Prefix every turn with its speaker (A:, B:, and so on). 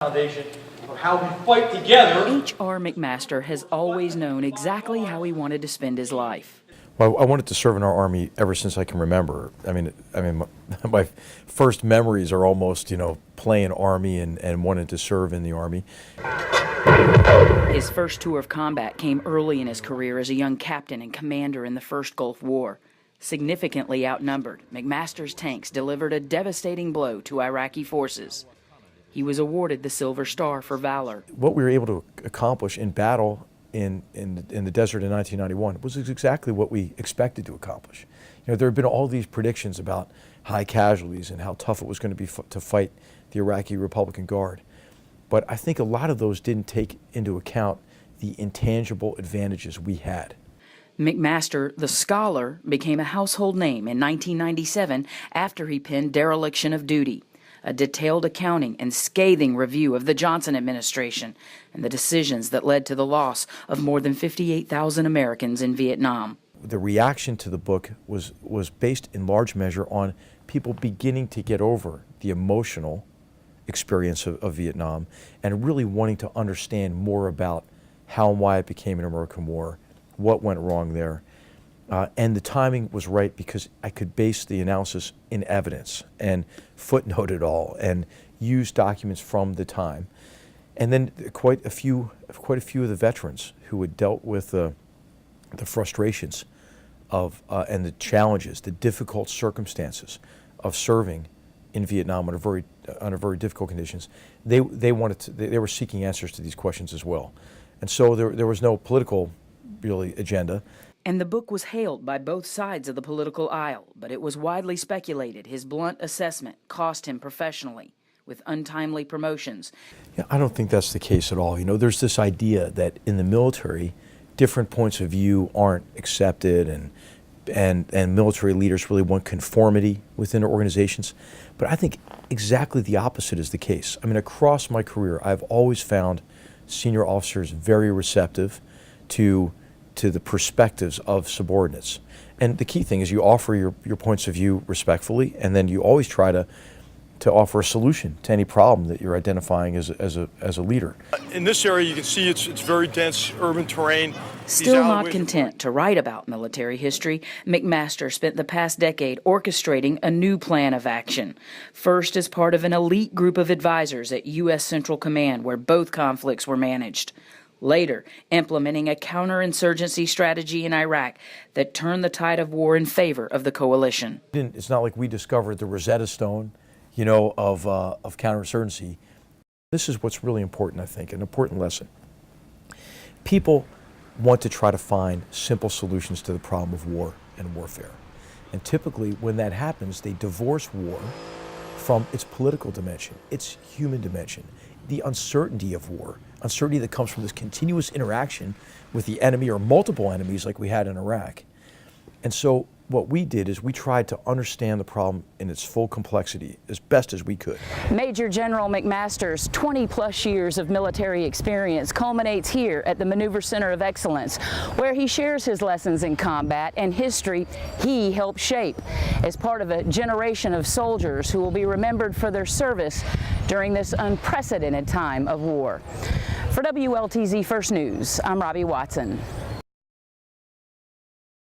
A: Foundation for how we fight together.
B: H.R. McMaster has always known exactly how he wanted to spend his life.
C: Well, I wanted to serve in our Army ever since I can remember. I mean, my first memories are almost, playing Army and wanting to serve in the Army.
B: His first tour of combat came early in his career as a young captain and commander in the First Gulf War. Significantly outnumbered, McMaster's tanks delivered a devastating blow to Iraqi forces. He was awarded the Silver Star for valor.
C: What we were able to accomplish in battle in the desert in 1991 was exactly what we expected to accomplish. There had been all these predictions about high casualties and how tough it was going to be to fight the Iraqi Republican Guard. But I think a lot of those didn't take into account the intangible advantages we had.
B: McMaster, the scholar, became a household name in 1997 after he penned Dereliction of Duty, a detailed accounting and scathing review of the Johnson administration and the decisions that led to the loss of more than 58,000 Americans in Vietnam.
C: The reaction to the book was based in large measure on people beginning to get over the emotional experience of Vietnam and really wanting to understand more about how and why it became an American war, what went wrong there. And the timing was right because I could base the analysis in evidence and footnote it all and use documents from the time. And then quite a few of the veterans who had dealt with the frustrations of and the challenges, the difficult circumstances of serving in Vietnam under very difficult conditions, they were seeking answers to these questions as well. And so there was no political really agenda.
B: And the book was hailed by both sides of the political aisle, but it was widely speculated his blunt assessment cost him professionally, with untimely promotions.
C: Yeah, I don't think that's the case at all. There's this idea that in the military, different points of view aren't accepted, and military leaders really want conformity within their organizations. But I think exactly the opposite is the case. I mean, across my career, I've always found senior officers very receptive to the perspectives of subordinates. And the key thing is you offer your points of view respectfully, and then you always try to offer a solution to any problem that you're identifying as a leader.
A: In this area, you can see it's very dense urban terrain.
B: Still not content to write about military history, McMaster spent the past decade orchestrating a new plan of action. First as part of an elite group of advisors at U.S. Central Command, where both conflicts were managed. Later, implementing a counterinsurgency strategy in Iraq that turned the tide of war in favor of the coalition.
C: It's not like we discovered the Rosetta Stone, of counterinsurgency. This is what's really important, I think, an important lesson. People want to try to find simple solutions to the problem of war and warfare. And typically, when that happens, they divorce war from its political dimension, its human dimension, the uncertainty of war, uncertainty that comes from this continuous interaction with the enemy or multiple enemies like we had in Iraq. And so what we did is we tried to understand the problem in its full complexity as best as we could.
B: Major General McMaster's 20-plus years of military experience culminates here at the Maneuver Center of Excellence, where he shares his lessons in combat and history he helped shape as part of a generation of soldiers who will be remembered for their service during this unprecedented time of war. For WLTZ First News, I'm Robbie Watson.